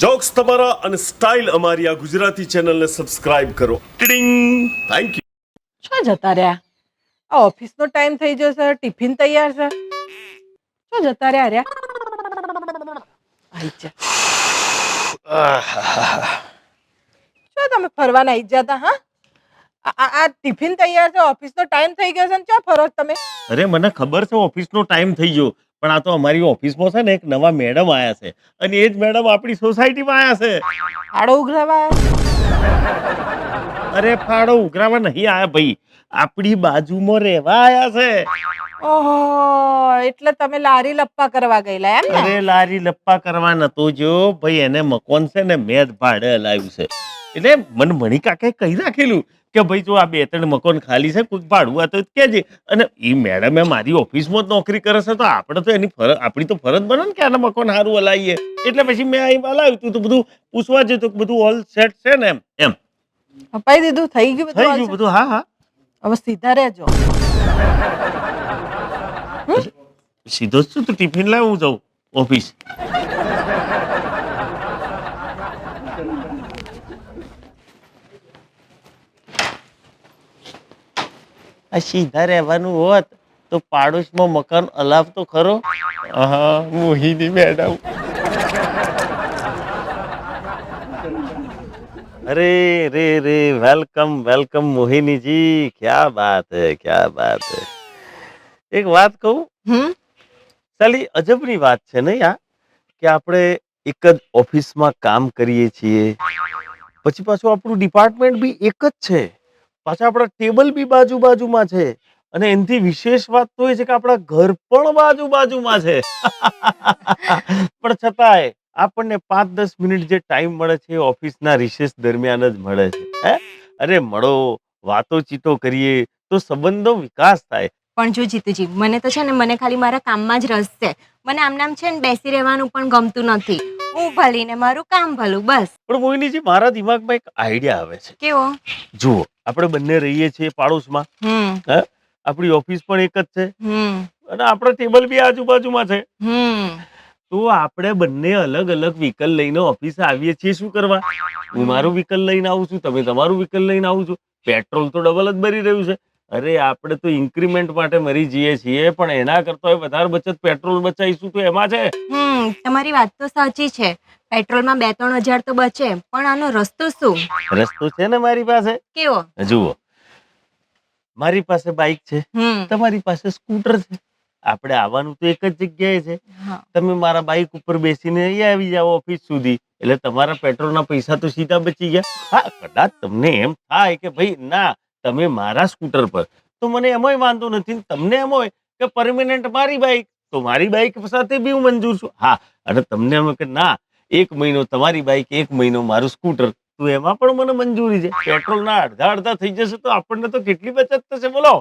Jokes તમારા અને style અમારી આ ગુજરાતી ચેનલને સબસ્ક્રાઇબ કરો. ટિડિંગ. Thank you. શું જતા રહ્યા? આ ઓફિસનો ટાઈમ થઈ જશે, ટિફિન તૈયાર છે. શું જતા રહ્યા? આઈ જા. શું તમે ફરવાના આવી જતા? હા, આ ટિફિન તૈયાર છે, ઓફિસનો ટાઈમ થઈ ગયો છે ને ક્યાં ફરો તમે? અરે મને ખબર છે ઓફિસનો ટાઈમ થઈ ગયો, પણ આ તો અમારી ઓફિસમાં છે ને એક નવા મેડમ આયા છે અને એ જ મેડમ આપણી સોસાયટીમાં આયા છે. ફાળો ઉઘરાવા? અરે ફાળો ઉઘરાવા નહીં આયા ભાઈ, આપણી બાજુમાં રહેવા આયા છે. ઓહો, એટલે તમે લારી લપ્પા કરવા ગયેલા એમ ને? અરે લારી લપ્પા કરવા નતો જો ભાઈ, એને મકોન છે ને મેં જ ભાડે હલાવ્યું છે. એટલે મને મણી કાકાએ કહી રાખેલું કે ભાઈ જો આ 2-3 મકાન ખાલી છે, કોઈ ભાડું આ તો કહેજે. અને એ મેડમે મારી ઓફિસમાં જ નોકરી કરે છે, તો આપણે તો એની આપણી તો ફરજ બને ને કે આના મકાન સારું હલાવીએ. એટલે પછી મેં અહીં હલાવ્યું તું, તો બધું પૂછવા જતો બધું ઓલ સેટ છે ને એમ. અપાઈ દીધું? થઈ ગયું થઈ ગયું બધું? હા હા. હવે સીધા રહેજો. સીધો જ છું, તો ટિફિન લાવ, હું જાઉં ઓફિસ. આ સીધા રહેવાનું હોત તો પાડોશમાં મકાન અલાવતો ખરો. હા, મોહિની મેડમ. અરે રે રે, વેલકમ વેલકમ મોહિની જી, ક્યા બાત હે, ક્યા બાત હે. એક વાત કહું, સાલી અજબની વાત છે ને યાર, કે આપણે એક જ ઓફિસમાં કામ કરીએ છીએ, પછી પાછું આપણું ડિપાર્ટમેન્ટ બી એક જ છે, પાછા આપણા ટેબલ બી બાજુમાં છે, અને એનાથી વિશેષ વાત તો એ છે કે આપણા ઘર પણ બાજુમાં છે. પણ છતાંય આપણને 5-10 મિનિટ જે ટાઈમ મળે છે ઓફિસના રિસેસ દરમિયાન જ મળે છે. અરે મળો, વાતો ચીતો કરીએ તો સંબંધનો વિકાસ થાય. પણ જો જીતુજી, મને તો છે ને, મને ખાલી મારા કામમાં જ રસ છે. મને આમ છે ને બેસી રહેવાનું પણ ગમતું નથી. હું ભલી ને મારું કામ ભલું, બસ. પણ મોહિનીજી, મારા દિમાગમાં એક આઈડિયા આવે છે. કેવો? જુઓ, આપણે બંને રહીએ છીએ પાડોશમાં, આપણી ઓફિસ પણ એક જ છે, અને આપણો ટેબલ બી આજુબાજુમાં છે. તો આપણે બંને અલગ અલગ વ્હીકલ લઈને ઓફિસે આવીએ છીએ. શું કરવા? હું મારું વ્હીકલ લઈને આવું છું, તમે તમારું વ્હીકલ લઈને આવું છું. પેટ્રોલ તો ડબલ જ ભરી રહ્યું છે. અરે આપણે તો ઇન્ક્રીમેન્ટ માટે મરી જઈએ છીએ, પણ એના કરતા વધારે બચત પેટ્રોલ બચાવીશું તો એમાં છે. તમારી વાત તો સાચી છે. પેટ્રોલમાં 2-3 હજાર તો બચે, પણ આનો રસ્તો શું? રસ્તો છે ને મારી પાસે. કેવો? જુઓ, મારી પાસે બાઇક છે, તમારી પાસે સ્કૂટર છે. આપણે આવવાનું તો એક જ જગ્યાએ છે. તમે મારા બાઇક ઉપર બેસીને અહીંયા આવી જાઓ ઓફિસ સુધી, એટલે તમારા પેટ્રોલના પૈસા તો સીધા બચી ગયા. હા, કદાચ તમને એમ થાય કે ભાઈ ના, તમે મારા સ્કૂટર પર, તો મને એમાંય વાંધો નથી. તમને એમ હોય કે પરમેનન્ટ મારી બાઇક, તો મારી બાઇક સાથે બી હું મંજૂર છું. હા, અને તમને એમ કે ના, 1 મહિનો તમારી બાઇક, 1 મહિનો મારું સ્કૂટર, તો એમાં પણ મને મંજૂરી છે. પેટ્રોલના અડધા થઈ જશે તો આપણને તો કેટલી બચત થશે બોલો.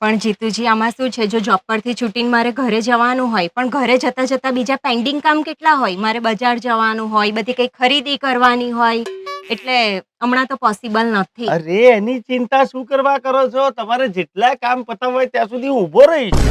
પણ જીતુજી, આમાં શું છે, જો જોબ પરથી છૂટીને મારે ઘરે જવાનું હોય, પણ ઘરે જતા જતા બીજા પેન્ડિંગ કામ કેટલા હોય. મારે બજાર જવાનું હોય, બધી કઈ ખરીદી કરવાની હોય, એટલે હમણાં તો પોસિબલ નથી. અરે એની ચિંતા શું કરવા કરો છો? તમારે જેટલા કામ પતાવ હોય ત્યાં સુધી ઊભો રહીશ.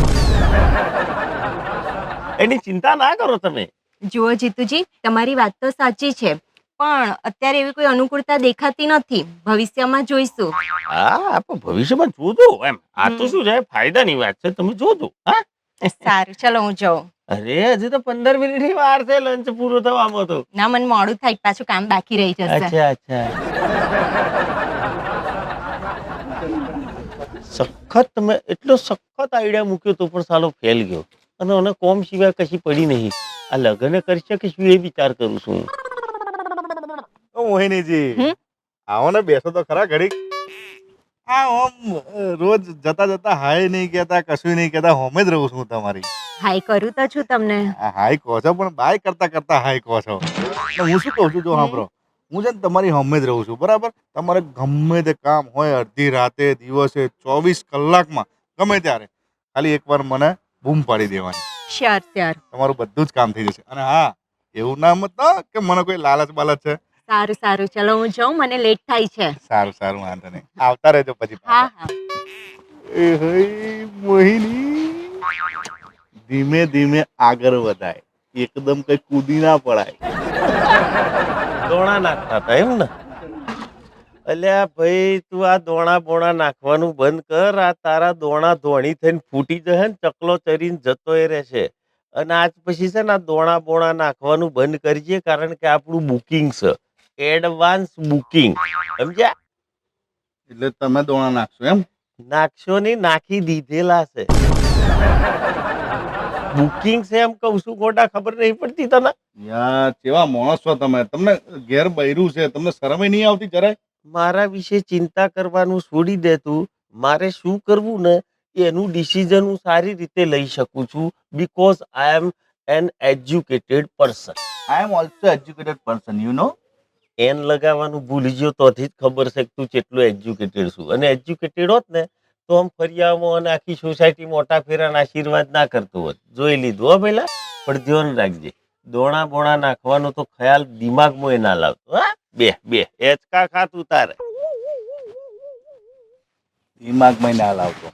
એની ચિંતા ના કરો તમે. જુઓ જીતુજી, તમારી વાત તો સાચી છે, પણ અત્યારે એવી કોઈ અનુકૂળતા દેખાતી નથી. ભવિષ્યમાં જોઈશું. હા, પણ ભવિષ્યમાં જોજો એમ. આ તો શું છે, ફાયદાની વાત છે, તમે જોજો. હા, સારું, ચલો હું જાઉં. અરે હજી તો 15 મિનિટની વાર છે લંચ પૂરો થવામાં તો. ના, મને મોડું થાય, પાછું કામ બાકી રહી જશે. અચ્છા. સખત તમે એટલો સખત આઈડિયા મૂક્યો તો પણ સાલો ફેલ ગયો, અને મને કોમ સિવાય કશી પડી નહીં. આ લગ્ન કરશે કે શું એ વિચાર કરું છું. મોહિનીજી, આવો ને, બેસો તો ખરા ઘડીક. રોજ જતા હાય નહીં કહેતા, કશું નહીં કહેતા, હોમે જ રહું છું તમારી. હાય કરું તો છું તમને. હાય કહો છો, પણ બાય કરતા હાય કહો છો. હું શું કહું છું, જો સાંભળો, હું છે ને તમારી હોમે જ રહું છું, બરાબર? તમારે ગમે તે કામ હોય, અડધી રાતે, દિવસે, 24 કલાકમાં, ગમે ત્યારે, ખાલી એકવાર મને બૂમ પાડી દેવાની. શ્યોર. તમારું બધું જ કામ થઈ જશે. અને હા, એવું ના મત કે મને કોઈ લાલચ બાલચ છે. સારું, ચલો હું જાઉં, મને લેટ થાય છે. સારું, વાંધો નહીં, આવતા રહેજો પછી. હા. મોહિની, ધીમે ધીમે આગળ વધાય, એકદમ કઈ કૂદી ના પડાય. દોણા નાખતા હતા એમ ને? અલ્યા ભાઈ તું આ દોણા બોણા નાખવાનું બંધ કર. આ તારા દોણા ધોણી થઈને ફૂટી જશે ને ચકલો ચરીને જતો રહેશે. અને આજ પછી છે ને આ દોણા બોણા નાખવાનું બંધ કરજે, કારણ કે આપણું બુકિંગ છે, એડવાન્સ બુકિંગ, સમજ્યા? એટલે તમે દોણા નાખશો એમ? નાખશો નહીં, નાખી દીધેલા છે. બુકિંગ છે એમ કઉ છું, ગોડા ખબર નહીં પડતી તને? યાર કેવા માણસ છો તમે, તમને ઘેર બૈરું છે, તમને શરમે નહીં આવતી જરાય? મારા વિશે ચિંતા કરવાનું છોડી દે તું. મારે શું કરવું ને એનું ડિસિઝન હું સારી રીતે લઈ શકું છું, because I am an educated person. I am also educated person, you know. An લગાવવાનું ભૂલી ગયો તોથી જ ખબર છે કે તું કેટલું એજ્યુકેટેડ છું. અને એજ્યુકેટેડ હોત ને તો આમ ફરિયામાં અને આખી સોસાયટી મોટા ફેરાના આશીર્વાદ ના કરતો હોત. જોઈ લીધું હો પેલા. પણ ધ્યાન રાખજે, દોણા બોણા નાખવાનો તો ખ્યાલ દિમાગમાં ના લાવતો. હા, બે બે એચકા ખાતું તારે. દિમાગમાં ના લાવતો.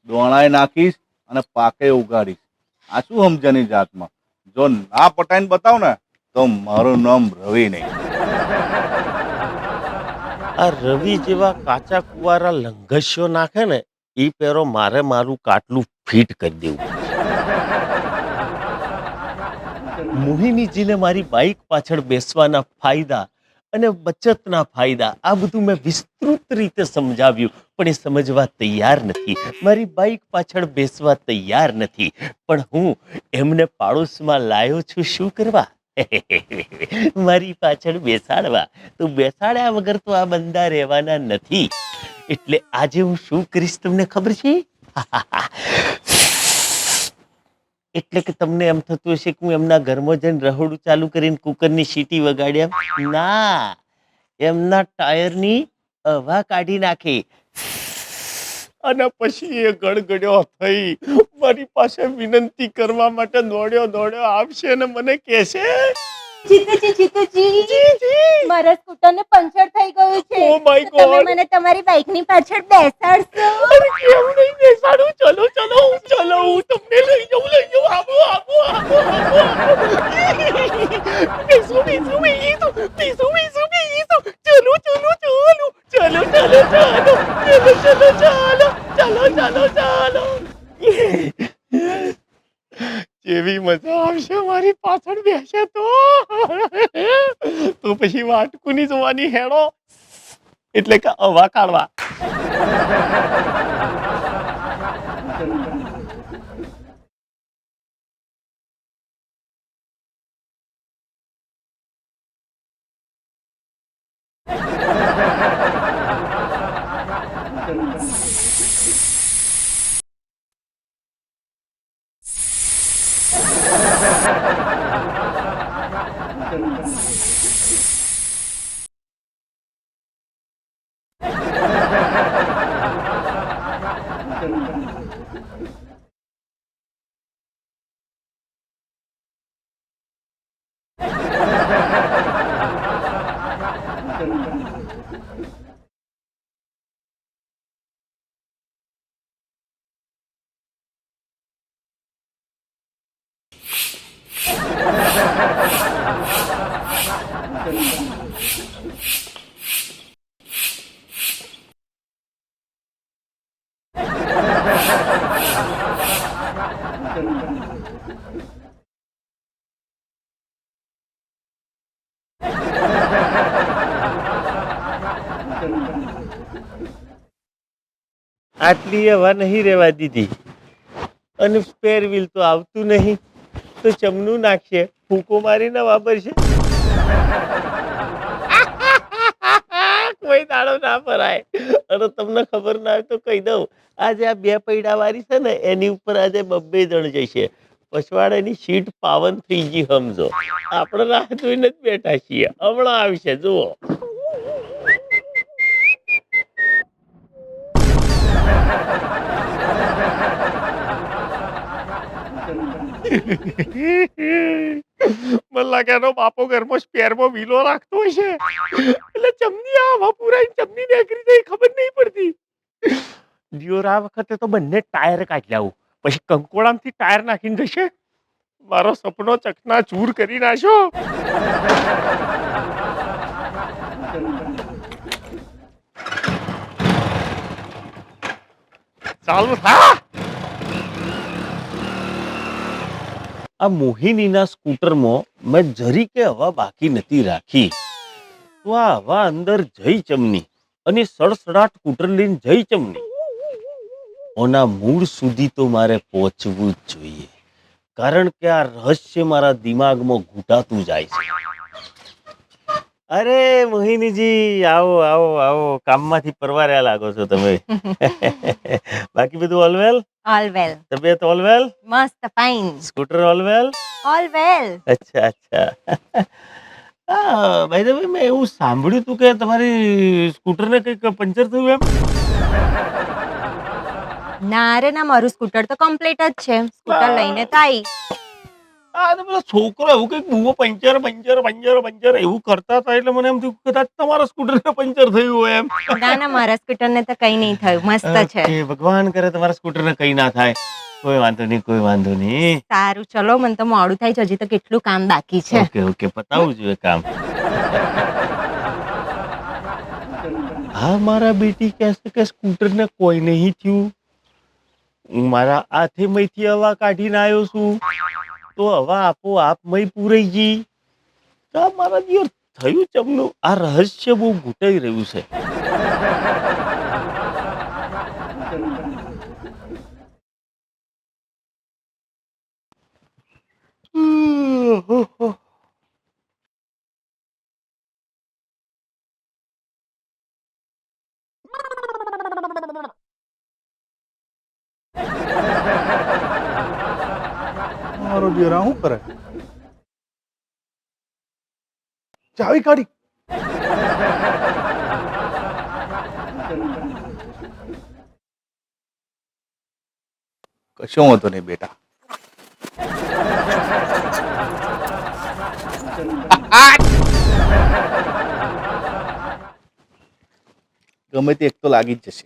દોણાય નાખીશ અને પાકે ઉગાડીશ. આ શું સમજાની જાતમાં? જો ના પટાઈને બતાવ ને તો મારું નામ રવિ નહીં. આ રવિ જેવા કાચા કુવારા લંઘસ્યો નાખે ને એ પેરો મારે મારું કાટલું ફિટ કરી દેવું. મોહિનીજીને મારી બાઇક પાછળ બેસવાના ફાયદા અને બચતના ફાયદા આ બધું મેં વિસ્તૃત રીતે સમજાવ્યું, પણ એ સમજવા તૈયાર નથી. મારી બાઇક પાછળ બેસવા તૈયાર નથી, પણ હું એમને પાડોશમાં લાયો છું શું કરવા? મારી પાછળ બેસાડવા. તો બેસાડ્યા વગર તો આ બંદા રહેવાના નથી. એટલે આજે હું શું કરીશ તમને ખબર છે? એટલે કે તમને એમ થતું હશે કે હું એમના ઘરમાં જઈને રહોડું ચાલુ કરીને કુકરની સીટી વગાડ્યા. ના, એમના ટાયરની હવા કાઢી નાખી અને પછી એ ગડગડ્યો થઈ મારી પાસે વિનંતી કરવા માટે દોડ્યો આવશે અને મને કહેશે, જીતુજી, મારા સ્કૂટરને પંચર થઈ ગયું છે. Oh my તો તમે God. મને તમારી બાઇકની પાછળ બેસાડશો? અરે કેમ નહીં બેસાડું? ચલો હું તમને લઈ જાઉં. આવો. બેસો. ચાલો. કેવી મજા આવશે મારી પાછળ બેસે તો પછી વાટકુની જોવાની હેડો, એટલે કે હવા કાઢવા. આટલી હવા નહીં રહેવા દીધી અને સ્પેર વ્હીલ તો આવતું નહીં, તો ચમનું નાખશે, ફૂંકો મારીને વાપરશે. કોઈ દાડો ના ભરાય. અને તમને ખબર ના હોય તો કહી દઉં, આજે આ બે પૈડા વાળી છે ને એની ઉપર આજે 2 જણ જશે. પછવાડાની સીટ પાવન થઈ ગઈ સમજો. આપણે રાહ જોઈને જ બેઠા છીએ, હમણાં આવશે જુઓ. મને લાગે એનો બાપો ઘરમાં સ્પેરમાં વીલો રાખતો હશે, એટલે ચમની આ હવા પુરાઈ ચમની નીકળી જાય ખબર નહીં પડતી. દિયોર આ વખતે તો બંને ટાયર કાઢી લાવું, પછી કંકોડામાંથી ટાયર નાખીને જશે. મારો સપનો ચકના ચૂર કરી નાખ્યો. ચાલુ થા. આ મોહિનીના સ્કૂટરમાં મેં જરી કે હવા બાકી નથી રાખી. તો આ હવા અંદર જઈ ચમની અને સડસડાટ સ્કૂટર લઈને જઈ ચમની. ઓના મૂળ સુધી તો મારે પહોંચવું જ જોઈએ, કારણ કે આ રહસ્ય મારા દિમાગમાં ઘૂંટાતું જાય છે. અરે મોહિનીજી, આવો આવો આવો, કામમાંથી પરવાર્યા લાગો છો તમે. બાકી બધું ઓલવેલ? ઓલ વેલ. તબિયત ઓલવેલ? મસ્ત fine. Scooter all well? All well. અચ્છા અચ્છા. ભાઈ મેં એવું સાંભળ્યું હતું કે તમારી સ્કૂટરને કંઈક પંચર થયું એમ? ના રે ના, મારું સ્કૂટર તો કમ્પ્લીટ જ છે. સ્કૂટર લઈને તો આવી. આ તો પેલા છોકરો એવું કંઈક બુઓ પંચર પંચર પંચર પંચર એવું કરતા હતા, એટલે મને એમ થયું કદાચ તમારા સ્કૂટરને પંચર થયું હોય એમ. ના ના, મારા સ્કૂટરને તો કઈ નહીં થયું, મસ્ત છે. ઓકે, ભગવાન કરે તમારા સ્કૂટરને કઈ ના થાય. કોઈ વાંધો નહીં, કોઈ વાંધો નહીં. સારું, ચલો, મને તો મોડું થાય છે, હજી તો કેટલું કામ બાકી છે. ઓકે ઓકે, પતાવું જોઈએ કામ. હા, મારા બેટી કહેશે કે સ્કૂટરને કોઈ નહીં થયું. હું મારા હાથેમાંથી હવા કાઢીને આવ્યો છું, તો હવા આપોઆપ મય પૂરાઈ ગઈ. તો આ મારા દિયર થયું ચમનું. આ રહસ્ય બહુ ઘૂંટાઈ રહ્યું છે. મારો દીકરા શું કરે? ચાવી કાઢી. કશો વાંધો નહીં બેટા. ગમે તે એક તો લાગી જ જશે.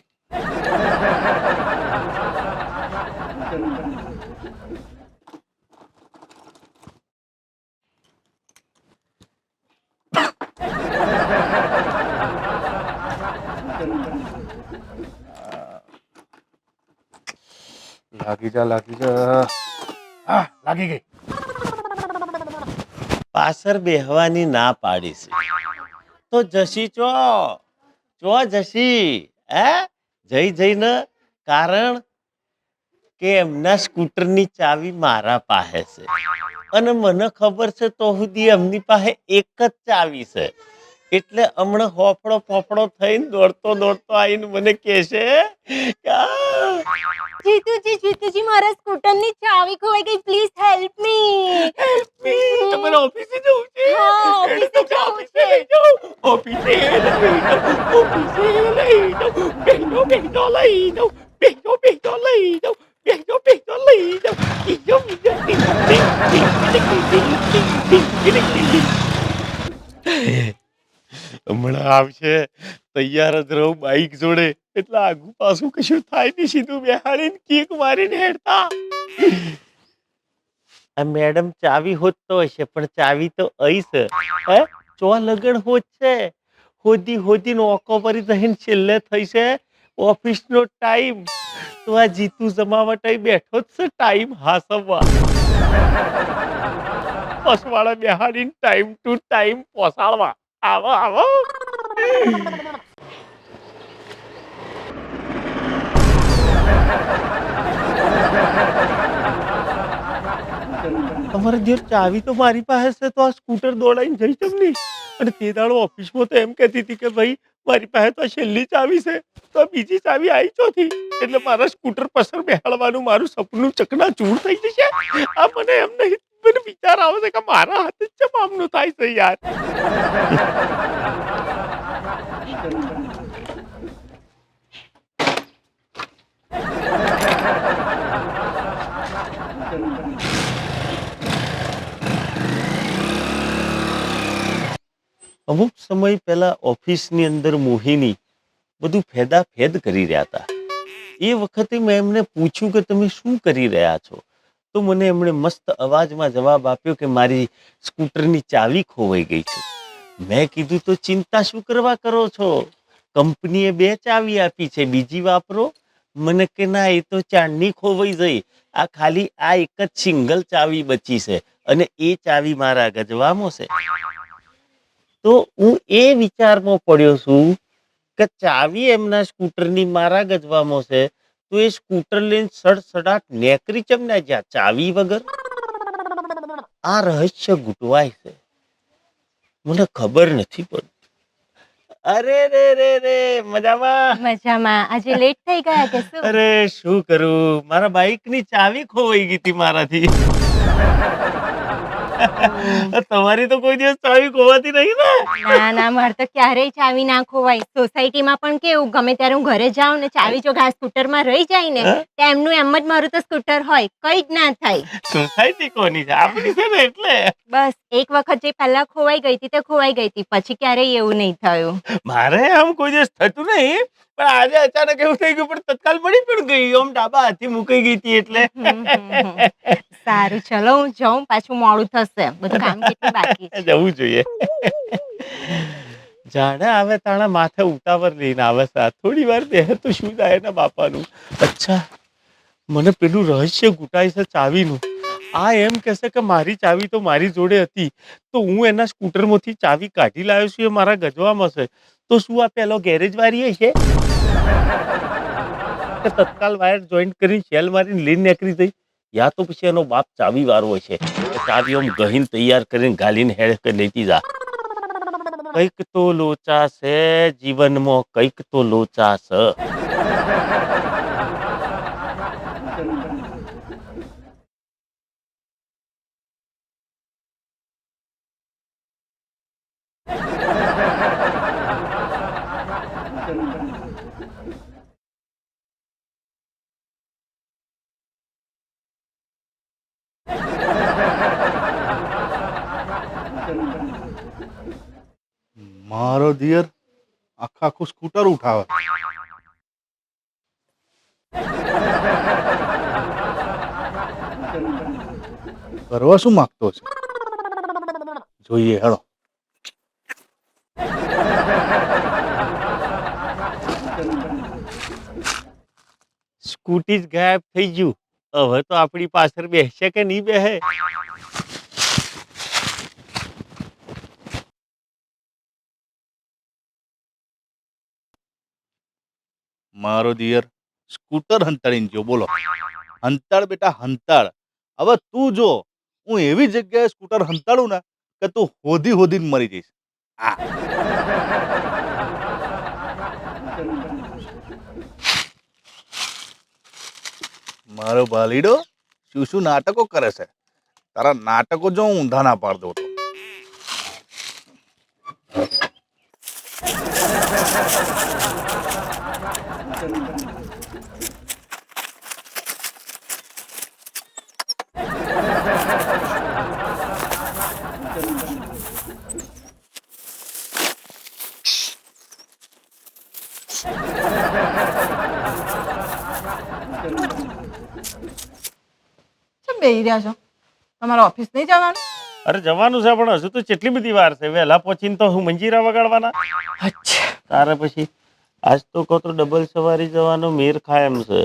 લાગી જા લાગી જા. હા, લાગી ગઈ. પાછળ બેહવાની ના પાડી છે, તો જશી ચો જશી હે જઈ જઈને. કારણ કે એમના સ્કૂટરની ચાવી મારા પાસે છે, અને મને ખબર છે તો સુધી એમની પાસે એક જ ચાવી છે. એટલે હમણાં હોફળો ફોફળો થઈને દોડતો દોડતો આવીને મને કહેશે કે જીતુજી, મારા સ્કૂટરની ચાવી ખોવાઈ ગઈ, પ્લીઝ હેલ્પ મી. તમારે ઓફિસે જવું છે? હા, ઓફિસે જવું છે. ઓફિસે લઈ જાઉં, ઓફિસે લઈ જાઉં, બેહો બેહો લઈ જાઉં, બેહો બેહો લઈ જાઉં, બેહો બેહો લઈ જાઉં. હમણાં આવશે, તૈયાર જ રહું બાઈક જોડે, એટલે આગુ પાછું કશું થાય નહીં, સીધું બેહાડીને કિક મારીને હેડતા. આ મેડમ ચાવી હોત તો હશે, પણ ચાવી તો અહીં છે. હે ચો લગન હોત છે, હોદી હોદી નોકો પરી રહીને છેલ્લે થઈ છે ઓફિસનો ટાઈમ. તો આ જીતુ જમાવટ અહીં બેઠો જ છે ટાઈમ હાસવવા. પસવાળા બેહાડીને ટાઈમ ટુ ટાઈમ પોસાડવા. આવો આવો. તમારે દેર ચાવી તો મારી પાસે છે, તો આ સ્કૂટર દોડાઈને જઈ ચમની. અને તે દાડો ઓફિસમાં તો એમ કહેતી હતી કે ભાઈ મારી પાસે તો છેલ્લી ચાવી છે, તો બીજી ચાવી આવી ચોથી, એટલે મારા સ્કૂટર પસર બેહાડવાનું મારું સપનું ચકનાચૂર થઈ જશે. આ મને એમ નહીં, મને વિચાર આવે છે કે મારા હાથે જ ચમ આમનું થાય છે યાર. અમુક સમય પહેલા ઓફિસની અંદર મોહિની બધું ફેદા ફેદ કરી રહ્યા હતા. એ વખતે મેં એમને પૂછ્યું કે તમે શું કરી રહ્યા છો, તો મને એમણે મસ્ત અવાજમાં જવાબ આપ્યો કે મારી સ્કૂટરની ચાવી ખોવાઈ ગઈ છે. મેં કીધું તો ચિંતા શું કરવા કરો છો, કંપનીએ 2 ચાવી આપી છે, બીજી વાપરો. મને કે ના એ તો ચાંદની ખોવાઈ જઈ, આ ખાલી આ એક જ સિંગલ ચાવી બચી છે અને એ ચાવી મારા ગજવામાં છે. તો હું એ વિચારમાં પડ્યો છું કે ચાવી એમના સ્કૂટરની મારા ગજવામાં છે, તો એ સ્કૂટર લઈને સડસડાટ નેકરી ચમ ના જ્યાં ચાવી વગર. આ રહસ્ય ગુટવાય છે, મને ખબર નથી પડતી. અરે રે રે રે, મજામાં? મજામાં. આજે લેટ થઈ ગયા કે શું? અરે શું કરું, મારા બાઇક ની ચાવી ખોવાઈ ગઈ હતી મારાથી. તમારી તો કોઈ દિવસ ચાવી ખોવાતી નહીં ને? ના ના, મારે તો ક્યારેય ચાવી ના ખોવાય. સોસાયટીમાં પણ કેવું, ગમે ત્યારે હું ઘરે જાઉં ને ચાવી જો સ્કૂટરમાં રહી જાય ને, તો એમનું એમ જ મારું તો સ્કૂટર હોય, કઈ જ ના થાય. સોસાયટી કોની છે? આપણી છે ને એટલે. બસ એક વખત જે પહેલા ખોવાઈ ગઈ હતી તે ખોવાઈ ગઈ હતી, પછી ક્યારેય એવું નહીં થયું. મારે આમ કોઈ દિવસ થતું નહીં, પણ આજે અચાનક એવું થઈ ગયું, પણ તત્કાલ પડી પણ ગઈ, આમ ડાબા હાથથી મુકાઈ ગઈ હતી એટલે. સારું, ચલો હું જાઉં, પાછું મોડું થશે, બધું કામ કેટલું બાકી છે. જવું જોઈએ. જાણે આવે તાણા માથે ઉતાવળ લઈને આવે છે, થોડી વાર બેહે તો શું થાય એના બાપાનું. અચ્છા, મને પેલું રહસ્ય ગુટાય છે ચાવીનું. આ એમ કહેશે કે મારી ચાવી તો મારી જોડે હતી, તો હું એના સ્કૂટરમાંથી ચાવી કાઢી લાવ્યો છું, એ મારા ગજવામાં છે. તો શું આ પેલો ગેરેજ વાળી છે કે તત્કાલ વાયર જોઈન્ટ કરીને શેલ મારીને લઈને નીકળી જઈ? યા તો પછી એનો બાપ ચાવી વાળો છે, ચાવી આમ ગહીને તૈયાર કરીને ગાલીને હેડ કે લેતી જા. કઈક તો લોચા છે જીવનમાં, કઈક તો લોચા છે. મારો દિયર આખું સ્કૂટર ઉઠાવે. કરવા શું માંગતો છે, જોઈએ હેડો. સ્કૂટી જ ગાયબ થઈ ગયું, હવે તો આપણી પાછળ બેસશે કે નહીં બેહે? મારો દિયર સ્કૂટર હંતાડીને ગયો. બોલો, હંતાડ બેટા હંતાડ. હવે તું જો, હું એવી જગ્યાએ સ્કૂટર હંતાડું ને કે તું હોધી હોધીને મરી જઈશ. મારો બાલીડો શું શું નાટકો કરે છે, તારા નાટકો જો હું ઊંધા ના પાડ દઉં તો. કેમ બેહી રહ્યા છો? તમારે ઓફિસ નહીં જવાનું? અરે જવાનું છે, પણ હજુ તો કેટલી બધી વાર છે. વહેલા પહોંચીને તો હું મંજીરા વગાડવાના. અચ્છા. તારે પછી આજ તો કહો તો ડબલ સવારી જવાનો મેર ખાય એમ છે.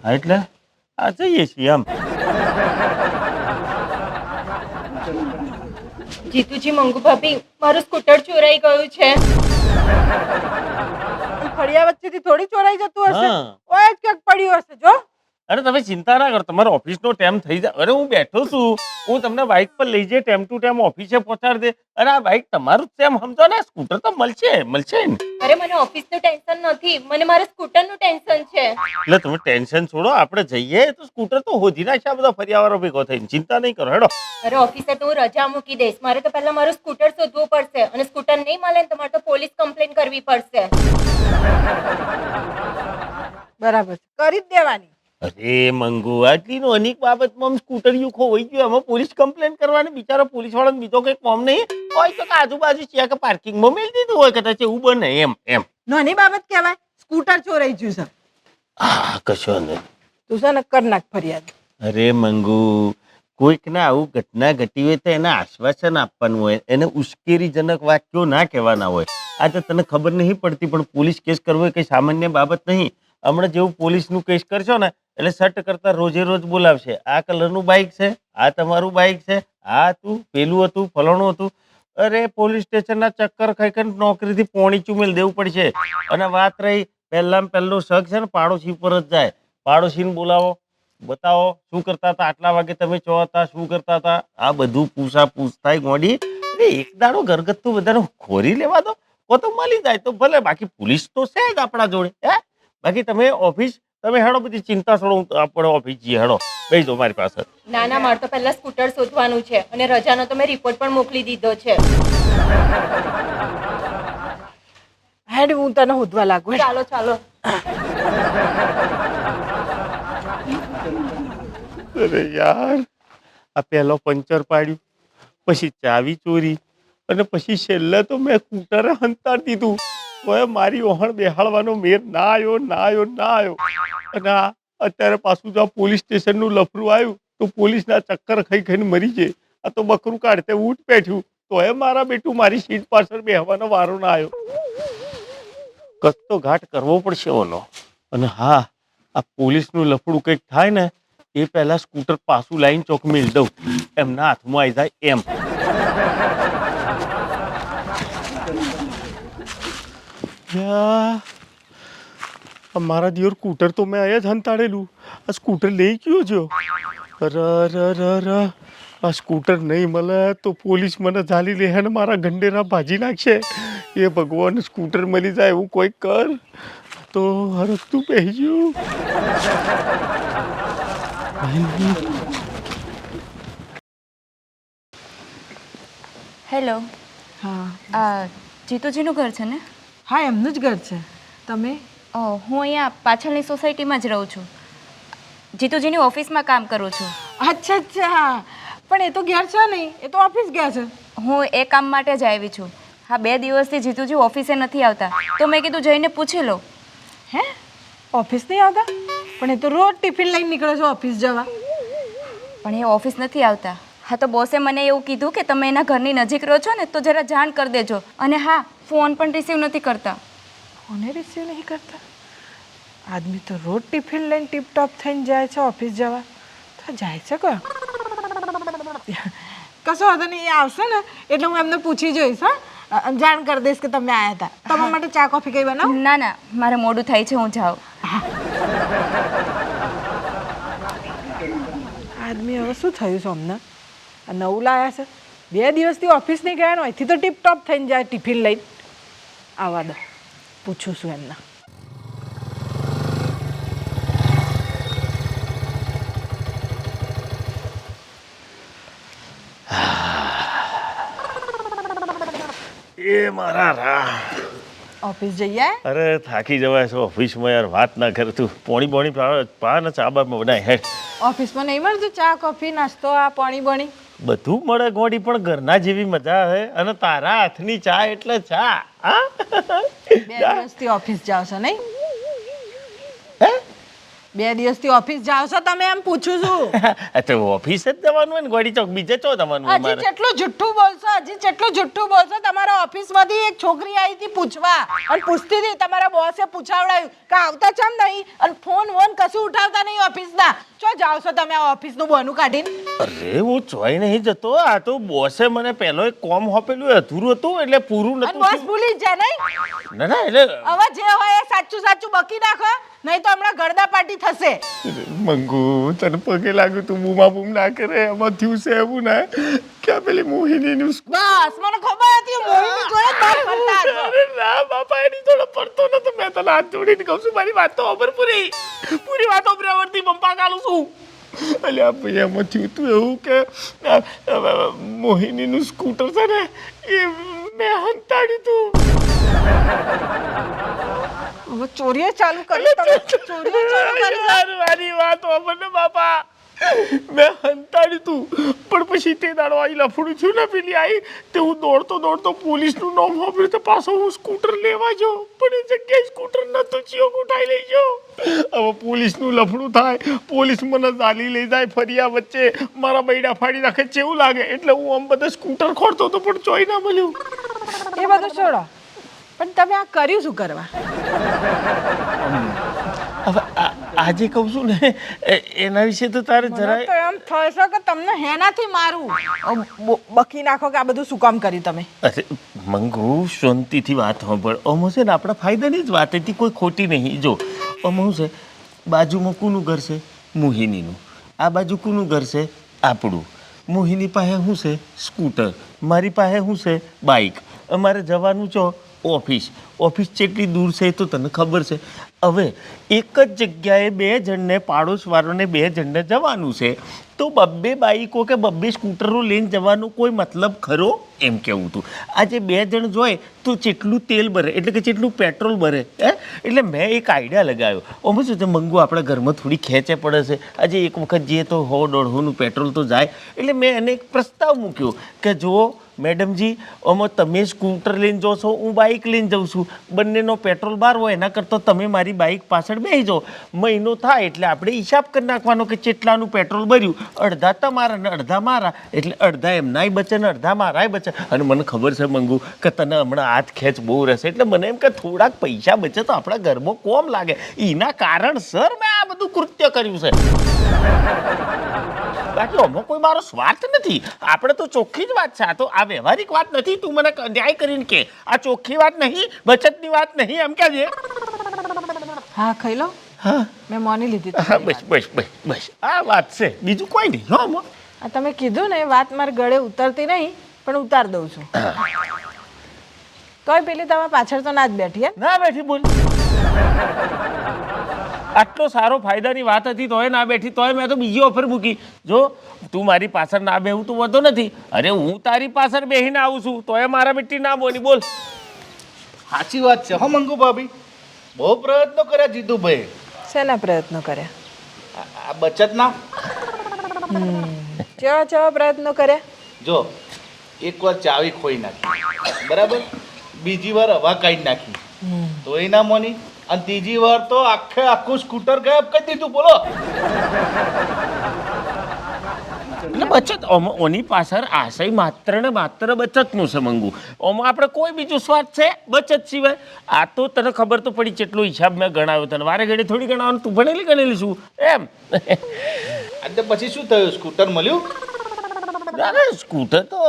હા એટલે આ જઈએ છીએ આમ. જીતુજી, મંગુ ભાભી, મારું સ્કૂટર ચોરાઈ ગયું છે. ફળિયા વચ્ચેથી થોડી ચોરાઈ જતું હશે, હા. ઓય જ ક્યાંક પડ્યું હશે. જો અરે તમે ચિંતા ના કરો, તમારો ઓફિસનો ટાઈમ થઈ જાય. અરે હું બેઠો છું, હું તમને બાઇક પર લઈ જઈ ટાઈમ ટુ ટાઈમ ઓફિસે પહોંચાડી દે. અરે આ બાઇક તમારું જ છે એમ સમજો ને, સ્કૂટર તો મળશે ને. અરે મને ઓફિસનું ટેન્શન નથી, મને મારા સ્કૂટરનું ટેન્શન છે. એટલે તમે ટેન્શન છોડો, આપણે જઈએ તો સ્કૂટર તો હોધી નાખ્યા બધા ફરિયાવાળો ભેગો થઈને. ચિંતા નહીં કરો, હેડો. અરે ઓફિસે તો હું રજા મૂકી દઈશ, મારે તો પહેલા મારું સ્કૂટર શોધવું પડશે, અને સ્કૂટર નહીં મળે ને તો મારે તો પોલીસ કમ્પ્લેન કરવી પડશે. બરાબર છે, કરી જ દેવાની. અરે મંગુ, આટલી નો અનેક બાબતમાં સ્કૂટરિયું ખોવાઈ ગયું, એમાં પોલીસ કમ્પ્લેન કરવાની. બિચારો પોલીસ વાળાને બીજો કઈ કોમ નહીં હોય તો આજુબાજુ ચેક પાર્કિંગમાં મેળ દીધું હોય, કદાચ એવું બને એમ. નાની બાબત કહેવાય, સ્કૂટર ચોરાઈ ગયું છે. કશો નહીં. તું છે ને કર નાખ ફરિયાદ. અરે મંગુ, કોઈકને આવું ઘટના ઘટી હોય તો એને આશ્વાસન આપવાનું હોય, એને ઉશ્કેરીજનક વાક્યો ના કહેવાના હોય. આ તો તને ખબર નહીં પડતી, પણ પોલીસ કેસ કરવો એ કઈ સામાન્ય બાબત નહીં. હમણાં જેવું પોલીસનું કેસ કરશો ને એટલે સટ કરતા રોજે રોજ બોલાવશે. આ કલરનું બાઇક છે, આ તમારું બાઇક છે, આ હતું, પેલું હતું, ફલાણું હતું. અરે પોલીસ સ્ટેશનના ચક્કર ખાઈ ખાઈને નોકરીથી પોણી ચૂમેલ દેવું પડશે. અને વાત રહી પહેલામાં પહેલો શક છે ને પાડોશી પર જ જાય. પાડોશીને બોલાવો, બતાવો શું કરતા હતા, આટલા વાગે તમે ચો હતા, શું કરતા હતા, આ બધું પૂછ થાય ગોડી. એક દાડો ઘરગથ્થું બધાને ખોરી લેવા દો, તો મળી જાય તો ભલે. બાકી પોલીસ તો છે જ આપણા જોડે. બાકી તમે ઓફિસ તમે હેડો, બધી ચિંતા છોડો, આપણે ઓફિસ જઈએ, હેડો બેસી જાઓ મારી પાસે. ના ના, મારે તો પહેલા સ્કૂટર શોધવાનું છે અને રજાનો તો મેં રિપોર્ટ પણ મોકલી દીધો છે. હેડ હું તને હોદવા લાગુ. ચાલો ચાલો. અરે યાર, આ પહેલો પંચર પાડ્યું, પછી ચાવી ચોરી, અને પછી છેલ્લે તો મેં સ્કૂટરે હંતાડી દીધું. તો મારી ઓહણ બેહાડવાનો મેર ના આવ્યો. અને અત્યારે પાછું જો પોલીસ સ્ટેશનનું લફરું આવ્યું તો પોલીસના ચક્કર ખાઈ ખાઈને મરી જાય. આ તો બકરું કાઢતે ઊંટ બેઠ્યું તો મારા બેટું મારી સીટ પાછળ બેહવાનો વારો ના આવ્યો. કચ્તો ઘાટ કરવો પડશે ઓનો. અને હા, આ પોલીસનું લફડું કંઈક થાય ને એ પહેલા સ્કૂટર પાછું લાઈન ચોક મેળ દઉં, એમના હાથમાં આવી જાય એમ. મારા દિયોર સ્કૂટર તો મેં અહીંયા જ હંતાડેલું, આ સ્કૂટર લઈ ગયો છો. આ સ્કૂટર નહીં મળે તો પોલીસ મને ઝાલી લે અને મારા ગંડેરા ભાજી નાખશે. એ ભગવાન, સ્કૂટર મળી જાય એવું કોઈ કર તો હરખતું પહેરી ગયું. હેલો, હા જીતુજીનું ઘર છે ને? હા, એમનું જ ઘર છે. તમે? હું અહીંયા પાછળની સોસાયટીમાં જ રહું છું. જીતુજીની ઓફિસમાં કામ કરું છું. અચ્છા, પણ એ તો ઘેર છે નહીં, એ તો ઓફિસ ગયા છે. હું એ કામ માટે જ આવી છું. હા, 2 દિવસથી જીતુજી ઓફિસે નથી આવતા, તો મેં કીધું જઈને પૂછી લો. હે, ઓફિસ નહીં આવતા? પણ એ તો રોજ ટિફિન લઈને નીકળે છે ઓફિસ જવા. પણ એ ઓફિસ નથી આવતા. હા, તો બોસે મને એવું કીધું કે તમે એના ઘરની નજીક રહો છો ને તો જરા જાણ કરી દેજો. અને હા, ફોન પણ રિસીવ નથી કરતા. ફોને રિસીવ નહીં કરતા? આદમી તો રોજ ટિફિન લઈને ટીપટોપ થઈને જાય છે ઓફિસ જવા. તો જાય છે કયો? કશો વાંધો નહીં, એ આવશે ને એટલે હું એમને પૂછી જોઈશ. હા, જાણ કરી દઈશ કે તમે આવ્યા હતા. તમારા માટે ચા કોફી કઈ બનાવો? ના ના, મારે મોડું થાય છે, હું જાઉં. આદમી હવે શું થયું છે અમને? આ નવું લાયા છે, 2 દિવસથી ઓફિસ નહીં ગયા ને અહીંથી તો ટીપટોપ થઈને જાય ટિફિન લઈને. આવવા દો, પૂછું છું એમને. એ મારા રા, ઓફિસ જઈએ? અરે થાકી જવાય છે ઓફિસમાં યાર, વાત ના કર તું. પોણી પા ને ચા બા બનાય હેડ. ઓફિસમાં નહીં મળતું ચા કોફી નાસ્તો આ પાણી બણી? બધું મળે ગોડી, પણ ઘરના જેવી મજા આવે. અને તારા હાથની ચા એટલે ચા. 2 દિવસથી ઓફિસ જાવ છો નહીં? 2 દિવસથી ઓફિસ જાવ છો તમે, એમ પૂછું છું. તો ઓફિસ જ જવાનું હોય ને ગોડી, ચોક બીજે ચો જવાનું? હજી જેટલું જુઠ્ઠું બોલશો, તમારા ઓફિસમાંથી એક છોકરી આવી હતી પૂછવા અને પૂછતી હતી, તમારા બોસે પૂછાવડાયું કે આવતા ચમ નહીં અને ફોન કશું ઉઠાવતા નહીં ઓફિસના. ચો જાવ છો તમે આ ઓફિસનું બહાનું કાઢીને? અરે હું ચોય નહીં જતો, આ તો બોસે મને પહેલો એક કોમ આપેલું, અધૂરું હતું એટલે પૂરું અને બોસ નતું. ભૂલી જ જાય નહીં? ના એટલે હવે જે હોય એ સાચું બકી નાખો, નહીં તો હમણાં ગરદા પાર્ટી થશે. મંગુ તને પગે લાગ્યું, તું બૂમા બૂમ ના કરે. એમાં થયું છે એવું ને કે પેલી મોહિનીનું બસ મને ખબર હતી મોહિની જોડે જ વાત કરતા હશો. અરે ના બાપા, એની જોડે પડતો નતો. મેં તને હાથ જોડીને કહું છું, મારી વાત તો ખબર પૂરી વાતો બરાબરથી પંપા કાઢું છું. અલ્યા ભાઈ, એમાં થયું તું એવું કે મોહિનીનું સ્કૂટર છે ને એ મેં હંતાડ્યું તું. હવે ચોરીએ ચાલુ કરી તમે, ચોરીએ ચાલુ કરી. મારી વાત સાંભળ બાપા, મેં હંતાડ્યું તું, પણ પછી તે દાડો આવી લફડું થયું ને પેલી આવી તે હું દોડતો પોલીસનું નામ સાંભળ્યું તો પાછો હું સ્કૂટર લેવા ગયો, પણ એ જગ્યાએ સ્કૂટર નતું, ચિયો ઉઠાઈ લઈ ગયો. હવે પોલીસનું લફડું થાય, પોલીસ મને ઝાલી લઈ જાય, ફરિયા વચ્ચે મારા બૈડા ફાડી નાખે જેવું લાગે. એટલે હું આમ બધા સ્કૂટર ખોરતો હતો પણ ચોઈ ના મળ્યું. એ બધું છોડો, પણ તમે આ કર્યું શું કરવા? આજે કહું છું ને એના વિશે તો તારે મને તો જરાય એમ થાય છે કે તમને હેનાથી મારું બકી નાખો કે આ બધું શું કામ કર્યું તમે અરે મંગુ શાંતિથી વાત સાંભળ અમો છે ને આપણા ફાયદાની જ વાત હતી કોઈ ખોટી નહીં જો અમો છે બાજુમાં કોનું ઘર છે મોહિનીનું આ બાજુ કોનું ઘર છે આપણું મોહિની પાસે શું છે સ્કૂટર મારી પાસે શું છે બાઇક અમારે જવાનું છો ઓફિસ જેટલી દૂર છે એ તો તને ખબર છે હવે એક જ જગ્યાએ બે જણને પાડોશવાળાને બે જણને જવાનું છે તો બબ્બે બાઈકો કે બબ્બે સ્કૂટરો લઈને જવાનો કોઈ મતલબ ખરો એમ કહેવું હતું આજે બે જણ જોઈએ તો જેટલું તેલ ભરે એટલે કે જેટલું પેટ્રોલ ભરે એટલે મેં એક આઈડિયા લગાવ્યો અમે શું છે મંગુ આપણા ઘરમાં થોડી ખેંચે પડે છે આજે એક વખત જઈએ તો 100-150નું પેટ્રોલ તો જાય એટલે મેં એને એક પ્રસ્તાવ મૂક્યો કે જુઓ મેડમજી આમાં તમે સ્કૂટર લઈને જાઓ છો હું બાઇક લઈને જાઉં છું બંનેનો પેટ્રોલ બાર હોય એના કરતાં તમે મારી બાઇક પાછળ બેસી જાઓ મહિનો થાય એટલે આપણે હિસાબ કરી નાખવાનો કે કેટલાનું પેટ્રોલ ભર્યું અડધા તમારા ને અડધા મારા એટલે અડધા એમનાય બચે ને અડધા મારાય બચે અને મને ખબર છે મંગુ કે તને હમણાં હાથ ખેંચ બહુ રહેશે એટલે મને એમ કે થોડાક પૈસા બચે તો આપણા ઘરમાં કોમ લાગે એના કારણસર મેં આ બધું કૃત્ય કર્યું છે બાકી આમાં કોઈ મારો સ્વાર્થ નથી આપણે તો ચોખ્ખી જ વાત છે આ તો આ વ્યવહારિક વાત નથી તું મને ન્યાય કરીને કે આ ચોખ્ખી વાત નહીં બચતની વાત નહીં એમ કહેજે હા ખાઈ લો હા મેં મોની લીધી હા બસ આ વાત છે બીજું કોઈ નહીં હો આમાં. આ તમે કીધું ને એ વાત મારા ગળે ઉતરતી નહીં પણ ઉતાર દઉં છું તોય પેલી તમે પાછળ તો ના જ બેઠી હે ના બેઠી બોલ આટલો સારો ફાયદાની વાત હતી તોય ના બેઠી તોય મેં તો બીજી ઓફર મૂકી જો તું મારી પાછળ ના બેહું તો વધુ નથી અરે હું તારી પાછળ બેહીને આવું છું તોય મારા બેટી ના બોલી બોલ સાચી વાત છે હો મંગુ ભાભી બહુ પ્રયત્નો કર્યા જીતુભાઈ શેના પ્રયત્નો કર્યા આ બચતના કેવા પ્રયત્નો કર્યા જો એકવાર ચાવી ખોઈ નાખી બરાબર બીજી વાર હવા કાઢી નાખી તો એ ના મોની અને ત્રીજી વાર તો આખું સ્કૂટર ગાયબ કરી દીધું બોલો એટલે બચત ઓની પાછળ આશય માત્ર ને માત્ર બચતનું છે મંગુ ઓમાં આપણે કોઈ બીજું સ્વાર્થ છે બચત સિવાય આ તો તને ખબર તો પડી કેટલો હિસાબ મેં ગણાવ્યો તને વારે ઘડી થોડી ગણાવવાનું તું ગણેલી છું એમ અને પછી શું થયું સ્કૂટર મળ્યું ના સ્કૂટર તો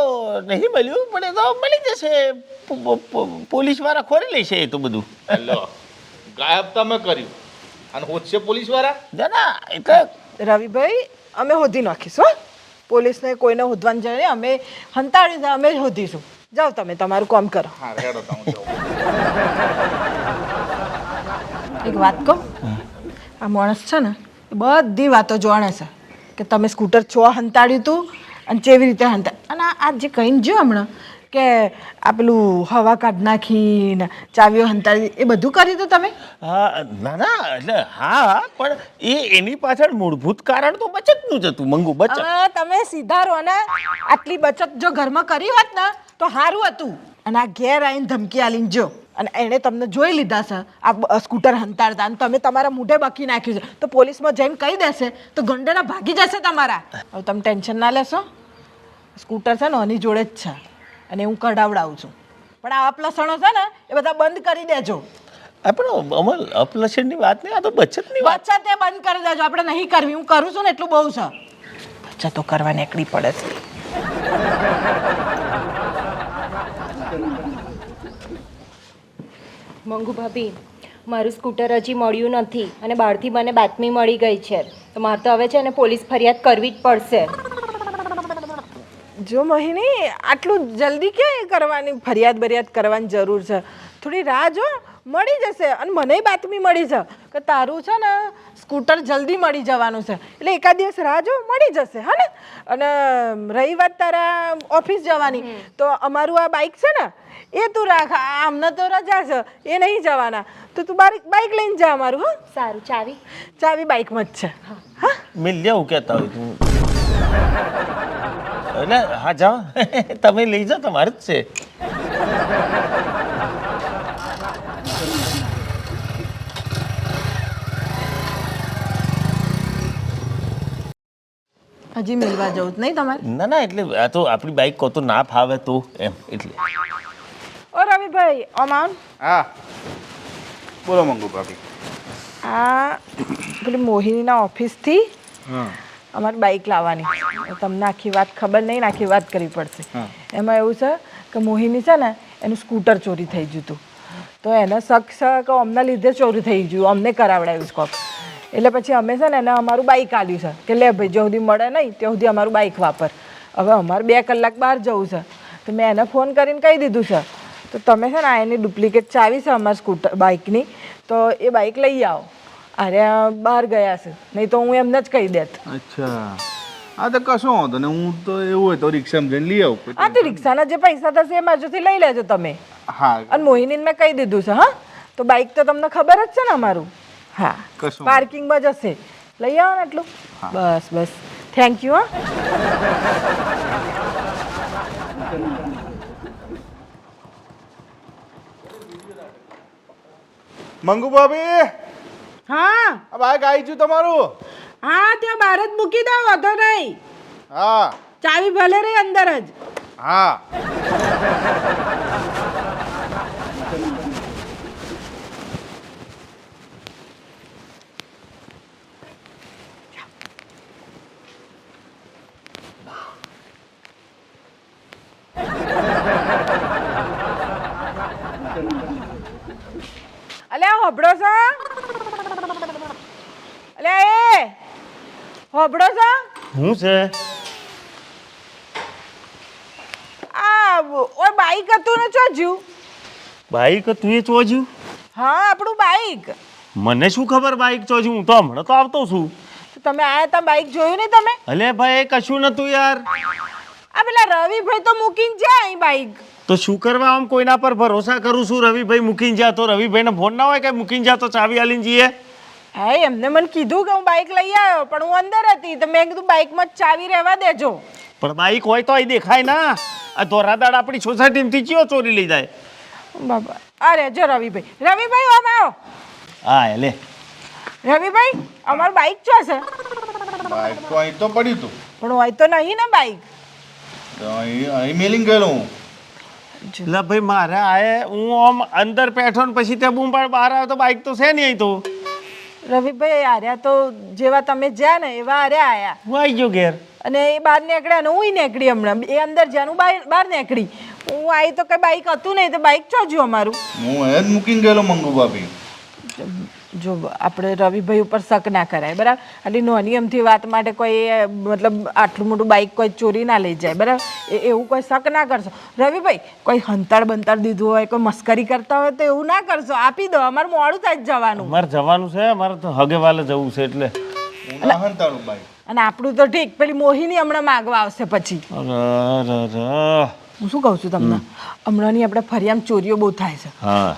નહીં મળ્યું પણ એ તો મળી જશે પોલીસ વાળા ખોરી લેશે એ તો બધું હેલો ગાયબ તમે કર્યું અને હોશે પોલીસ વાળા ના એટલે રવિભાઈ અમે હોધી નાખીશું પોલીસને કોઈને હોદવાની જરૂર નહીં અમે હંતાડીને અમે જ હોધીશું જાઓ તમે તમારું કામ કરો હા રેડો તો હું જાઉં એક વાત કહું આ માણસ છે ને એ બધી વાતો જાણે છે કે તમે સ્કૂટર હંતાડ્યું હતું અને કેવી રીતે અને આ જે કહીને જો હમણાં કે આ પેલું હવા કાઢ નાખીને ચાવીઓ હંતાડી એ બધું કર્યું હતું તમે હા ના એટલે હા પણ એની પાછળ મૂળભૂત કારણ તો બચતનું જ હતું મંગુ બચત હવે તમે સીધા રહો ને આટલી બચત જો ઘરમાં કરી હોત ને તો સારું હતું અને આ ઘેર આવીને ધમકી આલીને જો અને એણે તમને જોઈ લીધા છે આ સ્કૂટર હંતાડતા અને તમે તમારા મૂઢે બકી નાખ્યું છે તો પોલીસમાં જઈને કહી દેશે તો ગંડેના ભાગી જશે તમારા હવે તમે ટેન્શન ના લેશો સ્કૂટર છે ને એની જોડે જ છે અને હું કઢાવડાવું છું પણ આ અપલસણો છે ને એ બધા બંધ કરી દેજો પણ અમલ અપલસણની વાત નહીં આ તો બચતની વાત બચત એ બંધ કરી દેજો આપણે નહીં કરવી હું કરું છું ને એટલું બહુ છે બચતો કરવા નીકળી પડે છે મંગુ ભાભી મારું સ્કૂટર હજી મળ્યું નથી અને બહારથી મને બાતમી મળી ગઈ છે તો મારે તો હવે છે ને પોલીસ ફરિયાદ કરવી જ પડશે જો મોહિની આટલું જલ્દી ક્યાં કરવાની ફરિયાદ કરવાની જરૂર છે થોડી રાહ જો મળી જશે અને મને બાતમી મળી છે કે તારું છે ને સ્કૂટર જલ્દી મળી જવાનું છે એટલે એકાદ દિવસ રાહ જો મળી જશે હા ને અને રહી વાત તારા ઓફિસ જવાની તો અમારું આ બાઇક છે ને એ તું રાખ આમને તો રજા છે એ નહીં જવાના તો તું બાઇક લઈને જા અમારું હા સારું ચાવી બાઇકમાં જ છે હા મિલ જાઉં કહેતા હોય તું એટલે હા જાઓ તમે લઈ જાઓ તમારે જ છે હજી મિલવા જવું જ નહીં તમારે ના એટલે આ તો આપણી બાઈક કહો તો ના ફાવે તો એમ એટલે ઓ રવિભાઈ અમાઉન હા બોલો મંગુ ભાભી આ પેલી મોહિનીના ઓફિસથી હા અમારે બાઇક લાવવાની. તમને આખી વાત ખબર નહીં ને આખી વાત કરવી પડશે. એમાં એવું છે કે મોહિની છે ને એનું સ્કૂટર ચોરી થઈ ગયું હતું. તો એને શક છે કે અમને લીધે ચોરી થઈ ગયું, અમને કરાવડાવ્યું સ્કોપ. એટલે પછી અમે છે ને એને અમારું બાઇક આલ્યું છે કે લે ભાઈ જ્યાં સુધી મળે નહીં ત્યાં સુધી અમારું બાઇક વાપર. હવે અમારે 2 કલાક બહાર જવું છે તો મેં એને ફોન કરીને કહી દીધું છે તો તમે છે ને એની ડુપ્લિકેટ ચાવી છે અમારા સ્કૂટર બાઇકની, તો એ બાઇક લઈ આવો. અરે બહાર ગયા છે, નહીં તો હું એમને જ કહી દેત. અચ્છા હા તો કશો વાંધો ને, હું તો એવું હોય તો રિક્ષામાં જઈને લઈ આવું. હા તો રિક્ષાના જે પૈસા થશે એ બાજુથી લઈ લેજો તમે. હા અને મોહિનીને મેં કહી દીધું છે. હા તો બાઇક તો તમને ખબર જ છે ને અમારું. હા કશું પાર્કિંગમાં જશે, લઈ આવો ને એટલું. બસ બસ થેન્ક યુ. હા મંગુ ભાભી, હા આ બાઈક આવી ગયું તમારું? હા ત્યાં બહાર જ મૂકી દો, વાંધો નહીં. હા ચાવી ભલે રહી અંદર જ. હા અલ્યા હોબળો છો? અલ્યા એ હોબળો છો? શું છે? આ ઓય બાઈક હતું ને ચોજ્યું. બાઈક તું એ ચોજ્યું? હા આપણું બાઈક. મને શું ખબર બાઈક ચોજ્યું? હું તો હમણાં તો આવતો છું. તમે આયા તા બાઈક જોયું નહીં તમે? અલે ભાઈ કશું નતું યાર. આ પેલા રવિભાઈ તો મૂકીને જાય અહીં બાઈક. તો શું કરવા આમ કોઈના પર ભરોસા કરું છું? રવિભાઈ મૂકીને જા તો રવિભાઈને ફોન ના હોય કે મૂકીને જા તો ચાવી આલીને જઈએ? હા એમને મને કીધું કે હું બાઈક લઈ આવ્યો પણ હું અંદર હતી તો મેં કીધું બાઈકમાં જ ચાવી રહેવા દેજો. પણ બાઈક હોય તો અહીં દેખાય ના. આ ધોરાદાડ આપણી સોસાયટીમાંથી ચિયો ચોરી લઈ જાય? બાબા અરે જો રવિભાઈ, રવિભાઈ આમ આવો. હા લે રવિભાઈ અમારું બાઈક ચો છે? બાઈક તો અહીં તો પડ્યું હતું, પણ હોય તો નહીં ને બાઈક. તો અહીં મેલિંગ ગયેલો હું. લા ભાઈ મારે આએ હું આમ અંદર બેઠો ને પછી ત્યાં બૂમ પાડ બહાર આવ્યો તો બાઈક તો છે નહીં અહીં તો. રવિભાઈ આર્યા તો જેવા તમે જ્યાં ને એવા આર્યા આયા હું આવી ગયો ઘેર. અને એ બહાર નીકળ્યા ને હું નીકળી હમણાં. એ અંદર જ્યાંનું બહાર નીકળી. હું આવી તો કઈ બાઈક હતું નહીં તો બાઈક ચોજ્યું અમારું. હું એ જ મૂકીને ગયેલો મંગુ ભાભી. જો આપણે રવિભાઈ ઉપર શક ના કરાય બરાબર. આટલી નાની અમથી વાત માટે કોઈ મતલબ આટલું મોટું બાઈક કોઈ ચોરી ના લઈ જાય બરાબર. એવું કોઈ શક ના કરશો રવિભાઈ. કોઈ હંતાડ બંતાડ દીધું હોય, કોઈ મસ્કરી કરતા હોય તો એવું ના કરશો. આપી દો, અમારે મોડું થાય જ જવાનું. મારે જવાનું છે, મારે તો હગેવાલે જવું છે એટલે. હું ના હંતાડું બાઈક. અને આપણું તો ઠીક, પેલી મોહિની હમણાં માગવા આવશે પછી. હું શું કહું છું તમને, હમણાંની આપણે ફરિયામાં ચોરીઓ બહુ થાય છે. હા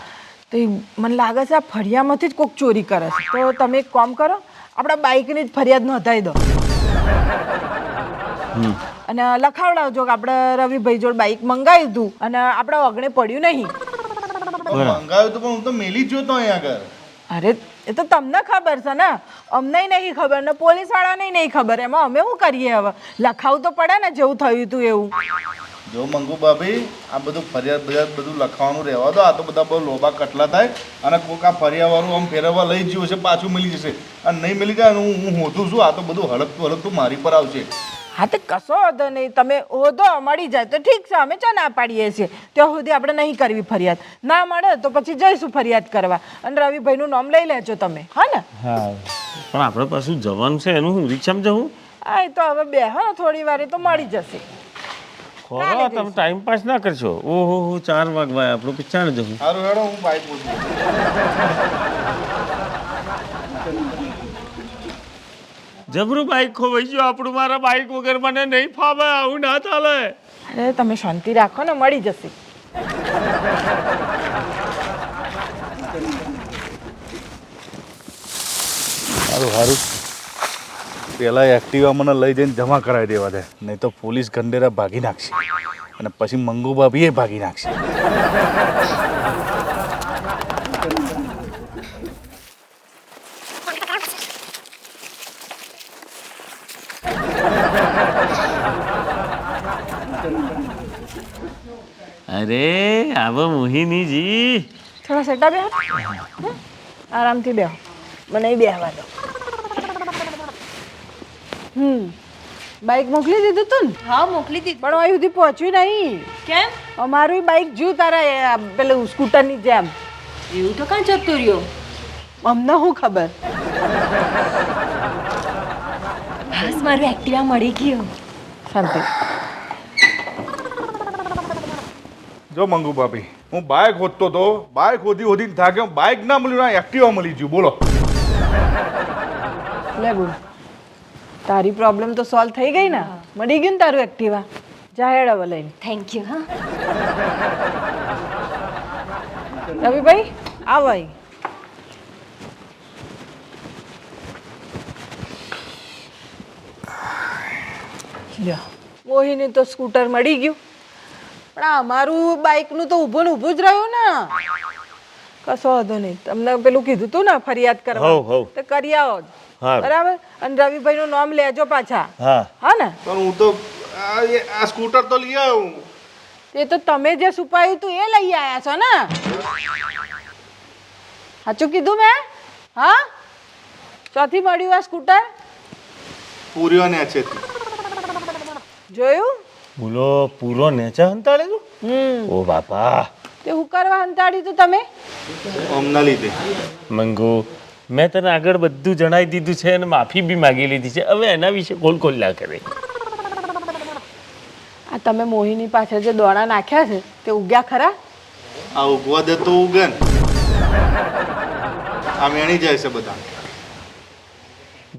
તો મને લાગે છે આ ફરિયામાંથી જ કોઈક ચોરી કરે છે. તો તમે એક કામ કરો, આપણા બાઈકની જ ફરિયાદ નોંધાવી દો અને લખાવડાવજો કે આપણે રવિભાઈ જોડે બાઈક મંગાવ્યું હતું અને આપણા અગણે પડ્યું નહીં. મંગાવ્યું તો પણ હું તો મેલી જ જોતો અહીં આગળ. અરે એ તો તમને ખબર છે ને, અમને નહીં ખબર ને પોલીસ વાળાને નહીં ખબર. એમાં અમે શું કરીએ? હવે લખાવું તો પડે ને જેવું થયું હતું એવું. જો મંગુ ભાભી આ બધું ફરિયાદ બધું લખવાનું રહેવા દો. આ તો બધા બહુ લોભા કટલા થાય અને કોઈક આ ફરિયાવાળું આમ ફેરવવા લઈ જ ગયું છે, પાછું મળી જશે. અને નહીં મળી જાય હું હોધું છું. આ તો બધું હળકતું મારી પર આવશે. હા તો કશો વાંધો નહીં, તમે હોદો મળી જાય તો ઠીક છે, અમે ચા ના પાડીએ છીએ. ત્યાં સુધી આપણે નહીં કરવી ફરિયાદ. ના મળે તો પછી જઈશું ફરિયાદ કરવા. અને રવિભાઈનું નામ લઈ લેજો તમે. હા ને? હા પણ આપણે પાછું જવાનું છે એનું હું રિક્ષામાં જવું? હા એ તો હવે બે હા થોડી વારે તો મળી જશે. ખોરો તમે ટાઈમ પાસ ના કરશો. ઓહો 4 વાગવા આપણું પિચ્છાણ જવું. સારું હેડો હું બાઈક પૂછું. જબરું બાઈક ખોવાઈ ગયું આપણું. મારા બાઈક વગર મને નહીં ફાવે, આવું ના ચાલે. અરે તમે શાંતિ રાખો ને, મળી જશે. સારું પેલા એક્ટિવા મને લઈ જઈને જમા કરાવી દેવા દે, નહીં તો પોલીસ ગંડેરા ભાગી નાખશે અને પછી મંગુ ભાભી એ ભાગી નાખશે. અરે આવો મોહિનીજી. થોડા સેટા બેહો, આરામથી બેહો, મને બેહવા દો. બાઈક મોકલી દીધું તું ને હા મોકલી દીધી. પણ અહીં સુધી પહોંચ્યું નહીં. કેમ? અમારું બાઈક જ્યું તારા પેલું સ્કૂટરની જેમ. એવું તો કાં જતું રહ્યો? અમને શું ખબર. બસ મારું એક્ટિવા મળી ગયું. શાંતિ. જો મંગુ ભાભી, હું બાઇક શોધતો તો બાઇક શોધીને થાક્યો, બાઇક ના મળ્યું ના એક્ટિવા મળી ગયું. બોલો. લે બોલ, તારી પ્રોબ્લેમ તો સોલ્વ થઈ ગઈ ને? મળી ગયું ને તારું એક્ટિવા? જા હેડ હવે લઈને. Thank you. હા રવિભાઈ આવ અહીં. લ્યો, મોહિની તો સ્કૂટર મળી ગયું, પણ આ અમારું બાઈકનું તો ઊભું ને ઊભું જ રહ્યું ને. કશો વાંધો નહીં, તમને પેલું કીધું તું ને ફરિયાદ કરવા, હઉ. તો કરી આવો જ. હા. બરાબર. અને રવિભાઈ નું નામ લેજો પાછા. હા. હા ને? પણ હું તો આ સ્કૂટર તો લઈ આવ્યો. એ તો તમે જે છુપાયું તું એ લઈ આયા છો ને? સાચું કીધું મેં? હા, ચોથી મળ્યું આ સ્કૂટર? પૂર્યો ને છે. જોયું? બોલો, પૂરો નેચા હંતાડે તું? ઓ બાપા. તે હું કરવા હંતાડી તું તમે? અમના લીધે. મંગુ, મેં તને આગળ બધું જણાવી દીધું છે અને માફી બી માગી લીધી છે. હવે એના વિશે ખોલ ના કરે. આ તમે મોહિની પાછળ જે દોણા નાખ્યા છે તે ઉગ્યા ખરા? આ ઉગવા દે તો ઉગે ને. આ મેણી જાય છે બધા.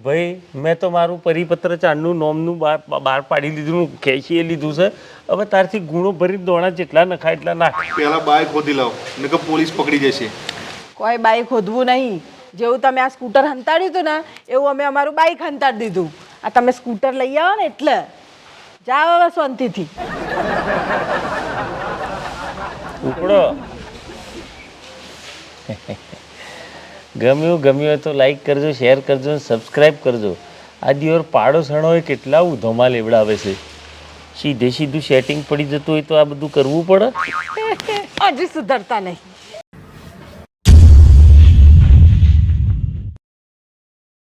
ભાઈ, મેં તો મારું પરિપત્ર ચાંદનું નોમનું બહાર પાડી લીધું, ખેંચી લીધું છે. હવે તારથી ગુણો ભરી દોણા જેટલા નખાય એટલા નાખ. પેલા બાઇક ખોદી લાવો, ને કે પોલીસ પકડી જશે. કોઈ બાઈક ખોદવું નહીં. જેવું તમે આ સ્કૂટર હંતાડ્યું હતું ને એવું અમે અમારું બાઈક હંતાડી દીધું. આ તમે સ્કૂટર લઈ આવો ને એટલે જાઓ હવે શાંતિથી. ઉપડો. ગમ્યું હોય તો લાઈક કરજો, શેર કરજો, સબસ્ક્રાઈબ કરજો. આ દિવસ પાડોશણોએ કેટલા ઉધોમાં લેવડાવે છે. સીધું સેટિંગ પડી જતું હોય તો આ બધું કરવું પડે. હજી સુધરતા નહીં.